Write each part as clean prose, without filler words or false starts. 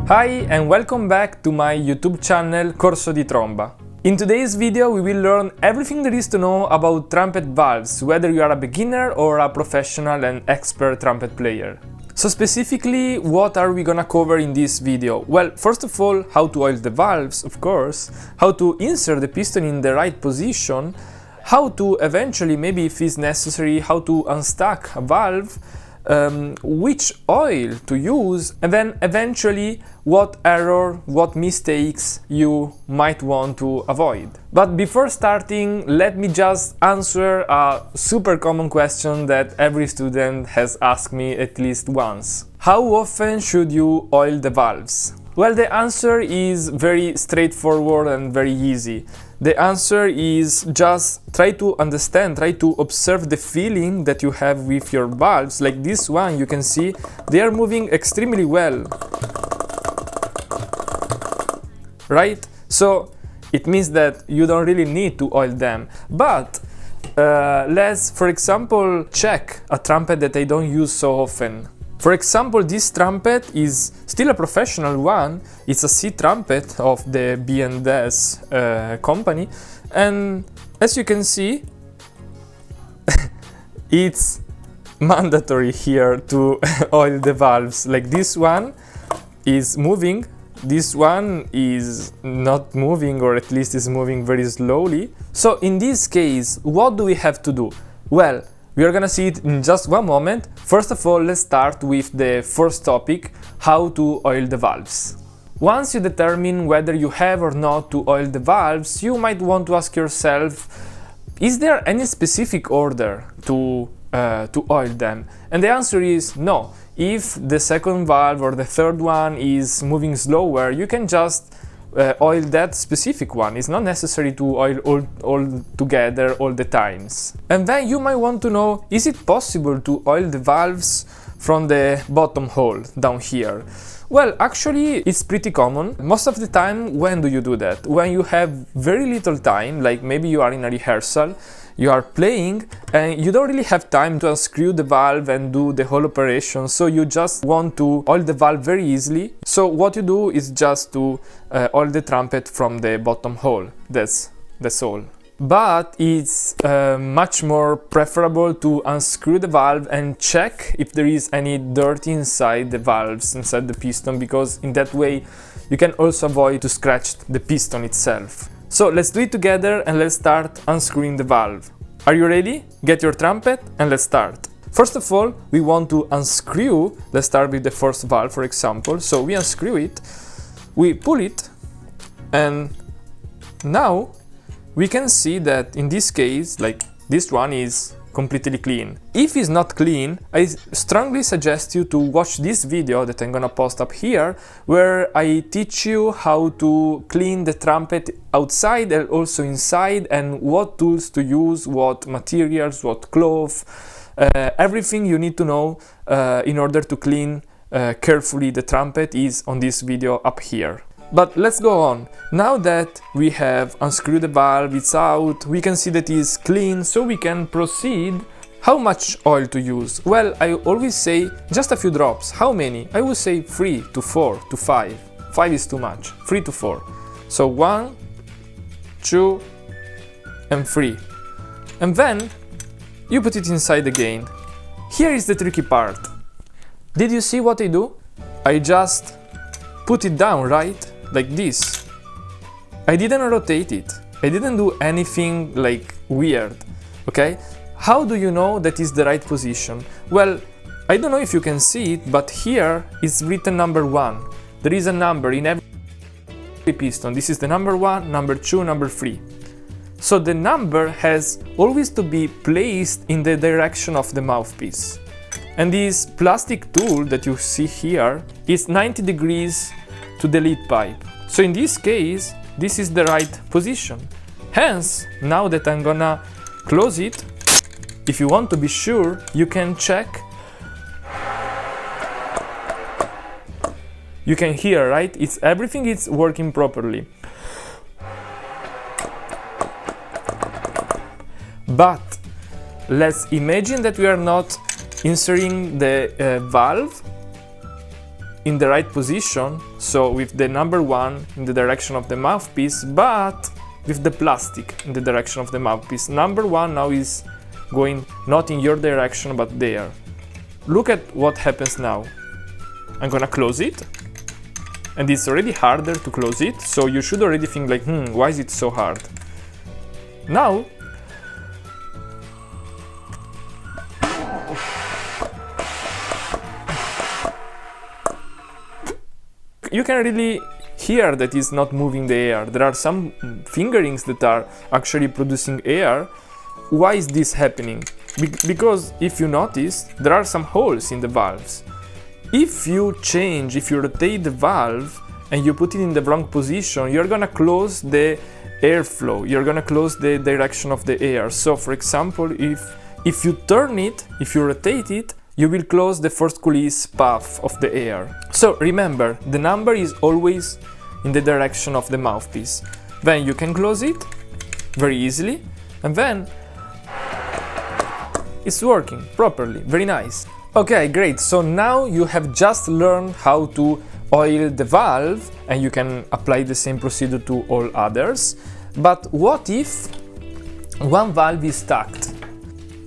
Hi and welcome back to my YouTube channel Corso di Tromba. In today's video we will learn everything there is to know about trumpet valves, whether you are a beginner or a professional and expert trumpet player. So specifically, what are we gonna cover in this video? Well, first of all, how to oil the valves, of course, how to insert the piston in the right position, how to eventually, maybe if it's necessary, how to unstuck a valve, which oil to use, and then eventually what error, what mistakes you might want to avoid. But before starting, let me just answer a super common question that every student has asked me at least once. How often should you oil the valves? Well, the answer is very straightforward and very easy. The answer is just try to understand, try to observe the feeling that you have with your valves. Like this one, you can see they are moving extremely well, right? So it means that you don't really need to oil them. But let's, for example, check a trumpet that I don't use so often. For example, this trumpet is still a professional one. It's a C trumpet of the B&S company, and as you can see, it's mandatory here to oil the valves. Like this one is moving, this one is not moving, or at least is moving very slowly. So in this case, what do we have to do? Well, we are gonna see it in just one moment. First of all, let's start with the first topic, how to oil the valves. Once you determine whether you have or not to oil the valves, you might want to ask yourself, is there any specific order to oil them? And the answer is no. If the second valve or the third one is moving slower, you can just oil that specific one. It's not necessary to oil all together all the times. And then you might want to know, is it possible to oil the valves from the bottom hole down here? Well, actually it's pretty common. Most of the time, when do you do that? When you have very little time, like maybe you are in a rehearsal, you are playing and you don't really have time to unscrew the valve and do the whole operation, so you just want to oil the valve very easily. So what you do is just to oil the trumpet from the bottom hole. That's all. But it's much more preferable to unscrew the valve and check if there is any dirt inside the valves, inside the piston, because in that way you can also avoid to scratch the piston itself. So let's do it together and let's start unscrewing the valve. Are you ready? Get your trumpet and let's start. First of all, we want to unscrew. Let's start with the first valve, for example. So we unscrew it, we pull it, and now we can see that in this case, like this one is completely clean. If it's not clean, I strongly suggest you to watch this video that I'm gonna post up here, where I teach you how to clean the trumpet outside and also inside, and what tools to use, what materials, what cloth, everything you need to know in order to clean carefully the trumpet is on this video up here. But let's go on. Now that we have unscrewed the valve, it's out, we can see that it's clean, so we can proceed. How much oil to use? Well, I always say just a few drops. How many? I would say 3 to 4 to 5. 5 is too much. 3 to 4. So 1, 2, and 3. And then you put it inside again. Here is the tricky part. Did you see what I do? I just put it down, right? Like this. I didn't rotate it. I didn't do anything like weird, okay? How do you know that is the right position? Well, I don't know if you can see it, but here is written number 1. There is a number in every piston. This is the number 1, number 2, number 3. So the number has always to be placed in the direction of the mouthpiece. And this plastic tool that you see here is 90 degrees to the lead pipe. So in this case, this is the right position. Hence, now that I'm gonna close it, if you want to be sure, you can check. You can hear, right? Everything is working properly. But let's imagine that we are not inserting the valve in the right position, so with the number 1 in the direction of the mouthpiece, but with the plastic in the direction of the mouthpiece. Number 1 now is going not in your direction but there. Look at what happens now. I'm gonna close it, and it's already harder to close it, so you should already think like, why is it so hard? Now you can really hear that it's not moving the air. There are some fingerings that are actually producing air. Why is this happening? Because if you notice, there are some holes in the valves. If you rotate the valve and you put it in the wrong position, you're gonna close the airflow, you're gonna close the direction of the air. So for example, if you turn it, if you rotate it, you will close the first coulisses path of the air. So remember, the number is always in the direction of the mouthpiece. Then you can close it very easily, and then it's working properly, very nice. Okay, great, so now you have just learned how to oil the valve, and you can apply the same procedure to all others. But what if one valve is stuck?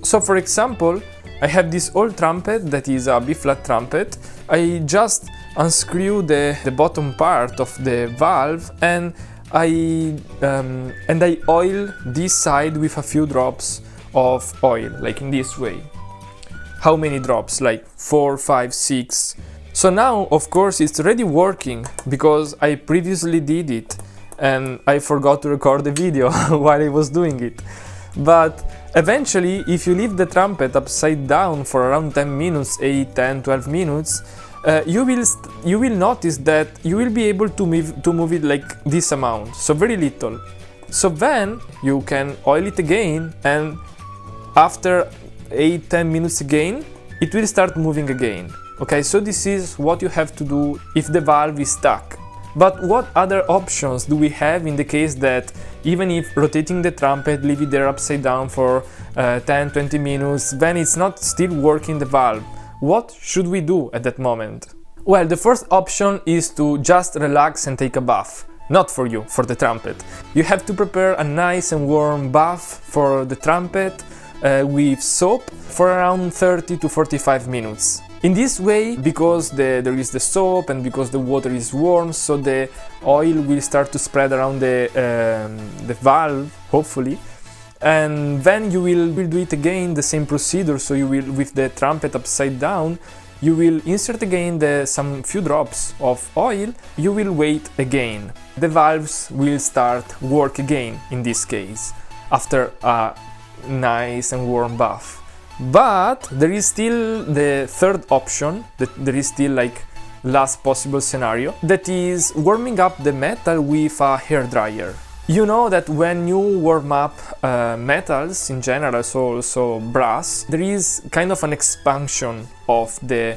So for example, I have this old trumpet that is a B-flat trumpet. I just unscrew the bottom part of the valve, and I oil this side with a few drops of oil, like in this way. How many drops? Like 4, 5, 6. So now, of course, it's already working because I previously did it and I forgot to record the video while I was doing it. But eventually, if you leave the trumpet upside down for around 10 minutes, 8, 10, 12 minutes, you will notice that you will be able to move it like this amount, so very little. So then you can oil it again, and after 8-10 minutes again, it will start moving again. Okay, so this is what you have to do if the valve is stuck. But what other options do we have in the case that even if rotating the trumpet, leave it there upside down for 10-20 minutes, then it's not still working the valve? What should we do at that moment? Well, the first option is to just relax and take a bath. Not for you, for the trumpet. You have to prepare a nice and warm bath for the trumpet with soap for around 30 to 45 minutes. In this way, because there is the soap and because the water is warm, so the oil will start to spread around the valve, hopefully. And then you will do it again, the same procedure. So you will, with the trumpet upside down, you will insert again some few drops of oil. You will wait again. The valves will start work again in this case, after a nice and warm bath. But there is still the third option, there is still like last possible scenario, that is warming up the metal with a hairdryer. You know that when you warm up metals in general, so also brass, there is kind of an expansion of the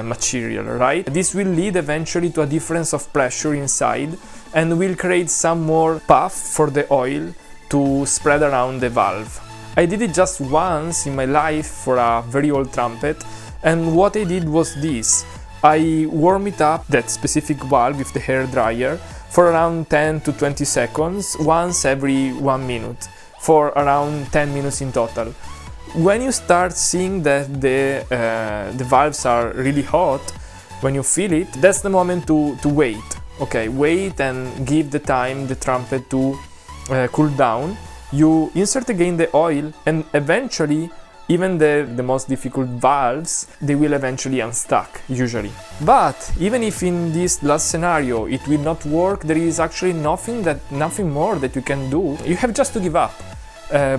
material, right? This will lead eventually to a difference of pressure inside and will create some more path for the oil to spread around the valve. I did it just once in my life for a very old trumpet, and what I did was this. I warm it up, that specific valve with the hairdryer, for around 10 to 20 seconds, once every 1 minute, for around 10 minutes in total. When you start seeing that the valves are really hot, when you feel it, that's the moment to wait. Okay, wait and give the time the trumpet to cool down. You insert again the oil, and eventually even the most difficult valves, they will eventually unstuck, usually. But even if in this last scenario it will not work, there is actually nothing more that you can do. You have just to give up.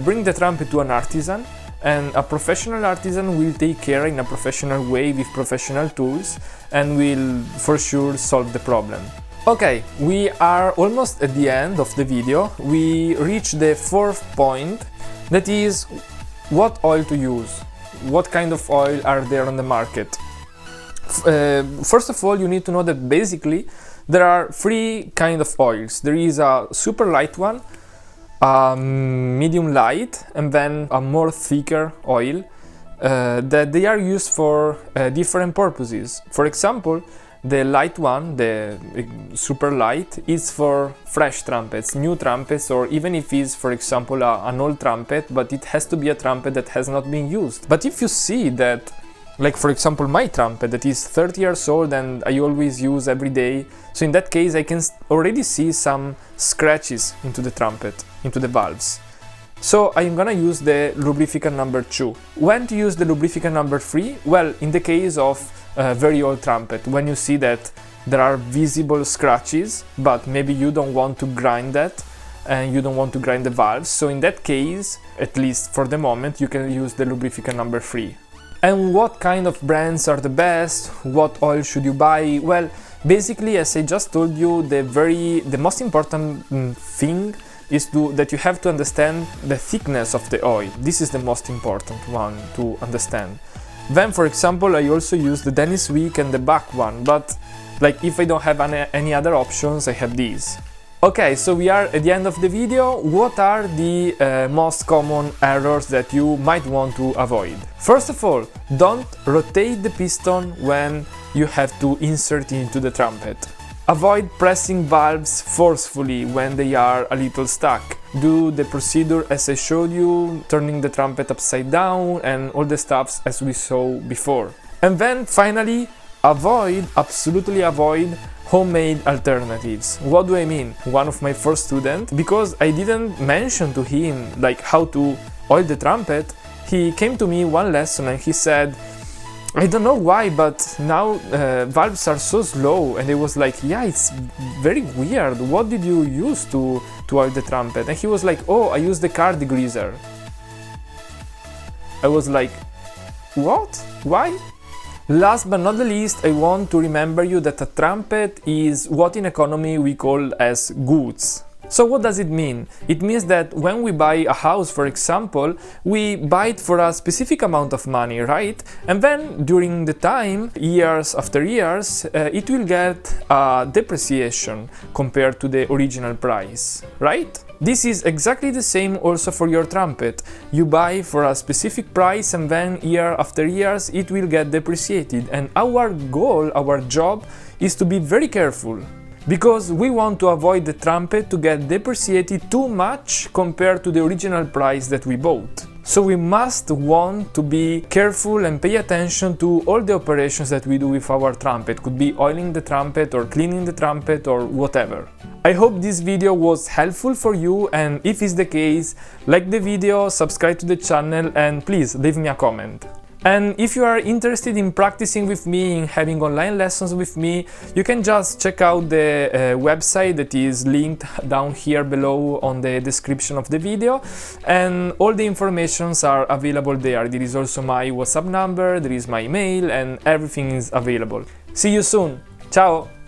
Bring the trumpet to an artisan, and a professional artisan will take care in a professional way with professional tools and will for sure solve the problem. Okay, we are almost at the end of the video. We reached the fourth point, that is what oil to use. What kind of oil are there on the market? First of all, you need to know that basically there are three kinds of oils. There is a super light one, a medium light, and then a more thicker oil that they are used for different purposes. For example, the light one, the super light, is for fresh trumpets, new trumpets, or even if it's, for example, an old trumpet, but it has to be a trumpet that has not been used. But if you see that, like for example my trumpet that is 30 years old and I always use every day, so in that case I can already see some scratches into the trumpet, into the valves. So I'm gonna use the lubrificant number 2. When to use the lubrificant number 3? Well, in the case of a very old trumpet, when you see that there are visible scratches, but maybe you don't want to grind that and you don't want to grind the valves, so in that case, at least for the moment, you can use the lubrificant number 3. And what kind of brands are the best? What oil should you buy? Well, basically, as I just told you, the most important thing is that you have to understand the thickness of the oil. This is the most important one to understand. Then, for example, I also use the Dennis Wick and the Bach one, but like if I don't have any other options, I have these. Okay, so we are at the end of the video. What are the most common errors that you might want to avoid? First of all, don't rotate the piston when you have to insert it into the trumpet. Avoid pressing valves forcefully when they are a little stuck. Do the procedure as I showed you, turning the trumpet upside down and all the stuff as we saw before. And then finally, absolutely avoid homemade alternatives. What do I mean? One of my first students, because I didn't mention to him like how to oil the trumpet, he came to me one lesson and he said, I don't know why, but now valves are so slow, and I was like, yeah, it's very weird. What did you use to oil the trumpet? And he was like, oh, I use the car degreaser. I was like, what? Why? Last but not the least, I want to remember you that a trumpet is what in economy we call as goods. So what does it mean? It means that when we buy a house, for example, we buy it for a specific amount of money, right? And then during the time, years after years, it will get a depreciation compared to the original price, right? This is exactly the same also for your trumpet. You buy for a specific price and then year after years it will get depreciated. And our goal, our job is to be very careful, because we want to avoid the trumpet to get depreciated too much compared to the original price that we bought. So we must want to be careful and pay attention to all the operations that we do with our trumpet. Could be oiling the trumpet or cleaning the trumpet or whatever. I hope this video was helpful for you, and if it's the case, like the video, subscribe to the channel and please leave me a comment. And if you are interested in practicing with me, in having online lessons with me, you can just check out the website that is linked down here below on the description of the video, and all the informations are available there. There is also my WhatsApp number, there is my email, and everything is available. See you soon. Ciao!